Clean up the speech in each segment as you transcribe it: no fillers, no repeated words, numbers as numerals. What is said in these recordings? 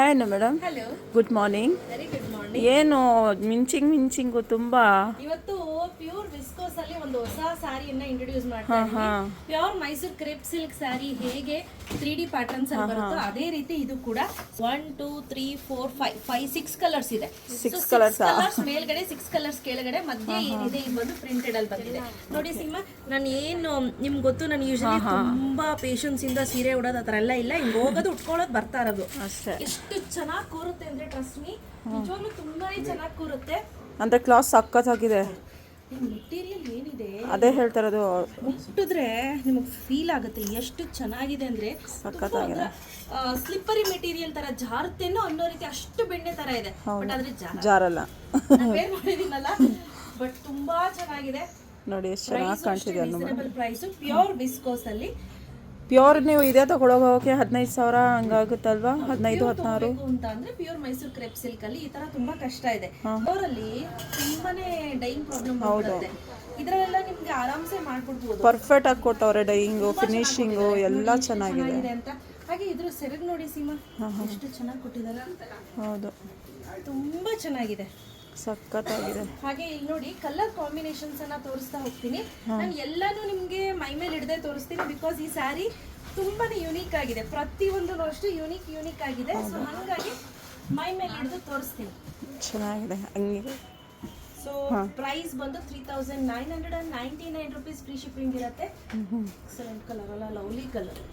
Hi madam. Hello, good morning. Very good morning. ಏನು ಮಿಂಚಿಂಗು ತುಂಬ. ಇವತ್ತು ಪ್ಯೂರ್ ವಿಸ್ಕೋಸ್ ಅಲ್ಲಿ ಒಂದು ಹೊಸ ಸ್ಯಾರಿಯನ್ನ ಇಂಟ್ರೊಡ್ಯೂಸ್ ಮಾಡ್ತಾ ಇದ್ದೀನಿ. Pure Mysuru crepe silk sari ಹೇಗೆ 3D ಪ್ಯಾಟರ್ನ್ಸ್ ಅಲ್ಲಿ ಬರುತ್ತೋ ಅದೇ ರೀತಿ ಇದು ಕೂಡ 1 2 3 4 5 6 ಕಲರ್ಸ್ ಇದೆ. 6 ಕಲರ್ಸ್ ಮೇಲ್ಗಡೆ 6 ಕಲರ್ಸ್ ಕೆಳಗಡೆ ಮಧ್ಯೆ ಏನಿದೆ ಇದು ಬಂದು ಪ್ರಿಂಟೆಡ್ ಅಲ್ಲಿ ಬಂದಿದೆ. ನೋಡಿ ಸೀಮಾ, ನಾನು ಏನು ನಿಮ್ಗೆ ಗೊತ್ತು, ನಾನು ಯೂಶಲಿ ತುಂಬಾ ಪೇಷನ್ಸ್ ಇಂದ ಸೀರೆ ಉಡೋದು ಆ ಥರ ಎಲ್ಲ ಇಲ್ಲ, ಹಿಂಗೆ ಹೋಗೋದು ಉಟ್ಕೊಳ್ಳೋದು ಬರ್ತಾ ಇರೋದು ಅಷ್ಟೇ. ಎಷ್ಟು ಚೆನ್ನಾಗಿ ಕೂರುತ್ತೆ ಅಂದ್ರೆ ಟ್ರಸ್ಟ್ ಮೀ, ನಿಜವಾಗ್ಲೂ ತುಂಬಾನೇ ಚೆನ್ನಾಗಿ ಕೂರುತ್ತೆ. ಅಂದರೆ ಕ್ಲಾಸ್ ಸಖತ್ತಾಗಿದೆ. ಮೆಟೀರಿಯಲ್ ಏನಿದೆ ಅದೇ ಹೇಳ್ತಾ ಇರೋದು, ಮುಟ್ಟಿದ್ರೆ ನಿಮಗೆ ಫೀಲ್ ಆಗುತ್ತೆ ಎಷ್ಟು ಚೆನ್ನಾಗಿದೆ ಅಂದ್ರೆ. ಸಖತ್ತಾಗಿದೆ. ಸ್ಲಿಪ್ಪರಿ ಮೆಟೀರಿಯಲ್ ತರ ಜಾರುತ್ತೇನೋ ಅನ್ನೋ ರೀತಿ ಅಷ್ಟು ಬೆಣ್ಣೆ ತರ ಇದೆ. ಬಟ್ ಆದ್ರೆ ಜಾರಲ್ಲ. ವೇರ್ ಮಾಡಿದೀನಲ್ಲ, ಬಟ್ ತುಂಬಾ ಚೆನ್ನಾಗಿದೆ. ನೋಡಿ ಎಷ್ಟು ಚೆನ್ನಾಗಿ ಕಾಣ್ತಿದೆ. ರೀಸನಬಲ್ ಪ್ರೈಸ್, ಪ್ಯೂರ್ ವಿಸ್ಕೋಸ್ ಅಲ್ಲಿ. ಪ್ಯೂರ್ ನೀವು ಇದೇ ತಗೊಳೋಕೆ 15,000 ಹಂಗಾಗುತ್ತಲ್ವಾ? 15-16 ಅಂತ ಅಂದ್ರೆ ಪ್ಯೂರ್ ಮೈಸೂರು ಕ್ರೇಪ್ ಸಿಲ್ಕ್ ಅಲ್ಲಿ ಈ ತರ ತುಂಬಾ ಕಷ್ಟ ಇದೆ. ಪ್ಯೂರ್ ಅಲ್ಲಿ ತುಂಬಾನೇ ಡೈಯಿಂಗ್ ಪ್ರಾಬ್ಲಮ್ ಬರುತ್ತೆ. ಇದರಲ್ಲೆಲ್ಲ ನಿಮ್ಗೆ ಆರಾಮ್ಸೆ ಮಾಡ್ಬಿಡ್ಬೋದು. ಪರ್ಫೆಕ್ಟ್ ಆಗಿ ಕೊಟ್ಟವ್ರೆ. ಡೈಯಿಂಗು, ಫಿನಿಶಿಂಗು ಎಲ್ಲ ಚೆನ್ನಾಗಿದೆ ಅಂತ. ಹಾಗೆ ಇದ್ರ ಸೆರಗ್ ನೋಡಿ ಸೀಮಾ, ಎಷ್ಟು ಚೆನ್ನಾಗಿ ಕೊಟ್ಟಿದ್ದಾರೆ. ಹೌದು, ತುಂಬಾ ಚೆನ್ನಾಗಿದೆ, ಸಖತ್ತಾಗಿದೆ. ಹಾಗೆ ಇಲ್ಲಿ ನೋಡಿ ಕಲರ್ ಕಾಂಬಿನೇಷನ್ಸ್ ಅನ್ನ ತೋರಿಸ್ತಾ ಹೋಗ್ತೀನಿ. ನಾನು ಎಲ್ಲಾನು ನಿಮ್ಗೆ ಮೈ ಮೇಲೆ ಹಿಡ್ದೆ ತೋರಿಸ್ತೀನಿ, ಬಿಕಾಸ್ ಈ ಸ್ಯಾರಿ ತುಂಬಾನೇ ಯುನೀಕ್ ಆಗಿದೆ. ಪ್ರತಿಯೊಂದು ಅಷ್ಟು ಯುನೀಕ್ ಆಗಿದೆ. ಸೊ ಹಾಗಾಗಿ ಮೈ ಮೇಲೆ ಹಿಡಿದು ತೋರಿಸ್ತೀನಿ. ಚೆನ್ನಾಗಿದೆ ಹಂಗೆ. ಸೊ ಪ್ರೈಸ್ ಬಂದು 3,999 ರುಪೀಸ್. ಫ್ರೀ ಶಿಪ್ಪಿಂಗ್ ಇರುತ್ತೆ. ಎಕ್ಸಲೆಂಟ್ ಕಲರ್ ಅಲ್ಲ, lovely colour.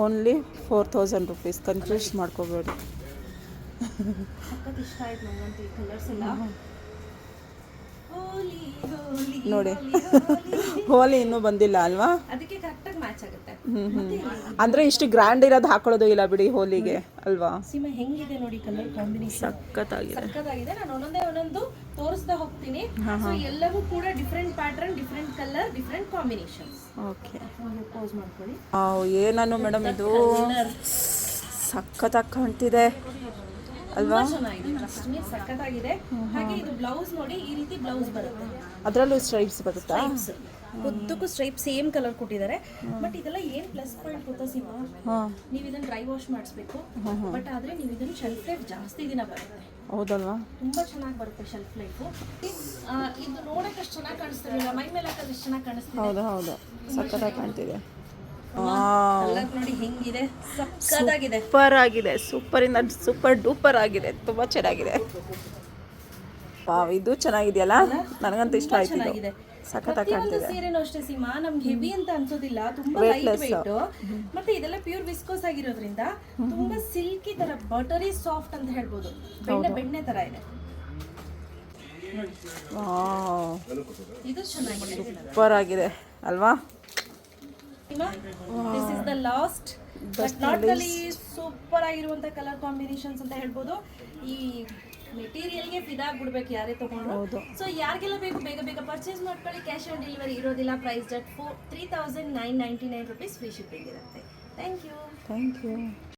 Only 4,000 rupees. Confuse ಮಾಡ್ಕೋಬೇಡಿ. ಸಖತ್ ಇಷ್ಟ ಆಯ್ತು ನನಗಂತೂ ಈ ಕಲರ್ಸ್ ಎಲ್ಲ. ನೋಡಿ, ಹೋಲಿ ಇನ್ನೂ ಬಂದಿಲ್ಲ ಅಲ್ವಾ? ಅದಕ್ಕೆ ಕರೆಕ್ಟಾಗಿ ಮ್ಯಾಚ್ ಆಗುತ್ತೆ. ಅಂದ್ರೆ ಇಷ್ಟು ಗ್ರ್ಯಾಂಡ್ ಇರೋದು ಹಾಕೊಳ್ಳೋದು ಇಲ್ಲ ಬಿಡಿ ಹೋಲಿಗೆ ಅಲ್ವಾ? ಸೀಮಾ ಹೆಂಗಿದೆ ನೋಡಿ ಕಲರ್ ಕಾಂಬಿನೇಷನ್, ಸಖತ್ತಾಗಿದೆ. ನಾನು ಒಂದೊಂದು ತೋರಿಸ್ತಾ ಹೋಗ್ತೀನಿ. ಸೊ ಎಲ್ಲವೂ ಕೂಡ different pattern, different colour, different combinations. Okay, pose ಮಾಡ್ಕೊಳ್ಳಿ. ಏನನ್ನು ಮೇಡಮ್ ಇದು ಸಖತ್ತಾಗಿ ಕಾಣ್ತಿದೆ ಅಲ್ವಾ? ಚೆನ್ನಾಗಿದೆ, ಸಖತ್ತಾಗಿದೆ. ಹಾಗೆ ಇದು ಬ್ಲೌಸ್ ನೋಡಿ, ಈ ರೀತಿ ಬ್ಲೌಸ್ ಬರುತ್ತೆ. ಅದರಲ್ಲೂ ಸ್ಟ್ರೈಪ್ಸ್ ಬರುತ್ತಾ? ಉದ್ದಕ್ಕೂ ಸ್ಟ್ರೈಪ್ ಸೇಮ್ ಕಲರ್ ಕೊಟ್ಟಿದ್ದಾರೆ. ಬಟ್ ಇದೆಲ್ಲ ಏನ್ ಪ್ಲಸ್ ಪಾಯಿಂಟ್ ಗೊತ್ತಾ ಸೀಮಾ, ನೀವು ಇದನ್ನ ಡ್ರೈ ವಾಶ್ ಮಾಡಿಸ್ಬೇಕು. ಬಟ್ ಆದ್ರೆ ನೀವು ಇದನ್ನ ಶೆಲ್ಫ್ ಲೈಫ್ ಜಾಸ್ತಿ ದಿನ ಬರುತ್ತೆ. ಹೌದಲ್ವಾ? ತುಂಬಾ ಚೆನ್ನಾಗಿ ಬರುತ್ತೆ ಶೆಲ್ಫ್ ಲೈಫ್. ಇದು ನೋಡಕ್ಕೆ ಅಷ್ಟು ಚೆನ್ನಾಗಿ ಕಾಣಿಸ್ತಿರಲಿಲ್ಲ, ಮೈ ಮೇಲೆ ಹಾಕೋದು ಎಷ್ಟು ಚೆನ್ನಾಗಿ ಕಾಣಿಸ್ತಿದೆ. ಹೌದು, ಸಖತ್ತಾಗಿ ಕಾಣ್ತಿದೆ. ನೋಡಿ ಹೆಂಗಿದೆ, ಸಖತ್ತಾಗಿದೆ, ಸೂಪರ್ ಆಗಿದೆ. ಸೂಪರ್ ಇಂದ ಸೂಪರ್ ಡೂಪರ್ ಆಗಿದೆ. ತುಂಬಾ ಚೆನ್ನಾಗಿದೆ. ಇದು ಚೆನ್ನಾಗಿದೆಯಲ್ಲ, ನನಗಂತೂ ಇಷ್ಟ ಆಯ್ತು. ಸಖತ್ತಾಗಿ ಕಾಣ್ತಿದೆ. ಸೀರೆನೂ ಅಷ್ಟೇ ಸೀಮಾ, ನಮ್ಗೆ ಹೆವಿ ಅಂತ ಅನ್ಸೋದಿಲ್ಲ, ತುಂಬಾ ಲೈಟ್ ವೆಯ್ಟ್. ಮತ್ತೆ ಇದೆಲ್ಲ ಪ್ಯೂರ್ ವಿಸ್ಕೋಸ್ ಆಗಿರೋದ್ರಿಂದ ತುಂಬಾ ಸಿಲ್ಕಿ ತರ, ಬಟರಿ ಸಾಫ್ಟ್ ಅಂತ ಹೇಳ್ಬೋದು. ಬೆಣ್ಣೆ ತರ ಇದೆ. ಇದು ಚೆನ್ನಾಗಿದೆ, ಸೂಪರ್ ಆಗಿದೆ ಅಲ್ವಾ? This is the last but not the least super ಆಗಿರುವಂತ ಕಲರ್ ಕಾಂಬಿನೇಷನ್ಸ್ ಅಂತ ಹೇಳ್ಬೋದು. ಈ ಮೆಟೀರಿಯಲ್ಗೆ ಫಿದಾಗ್ಬಿಡ್ಬೇಕು ಯಾರೇ ತಗೊಂಡು. ಸೊ ಯಾರಿಗೆಲ್ಲ ಬೇಕು ಬೇಗ ಪರ್ಚೇಸ್ ಮಾಡ್ಕೊಳ್ಳಿ. ಕ್ಯಾಶ್ ಆನ್ ಡೆಲಿವರಿ ಇರೋದಿಲ್ಲ. Price just 3,999 rupees. Free shipping ಇರುತ್ತೆ. Thank you.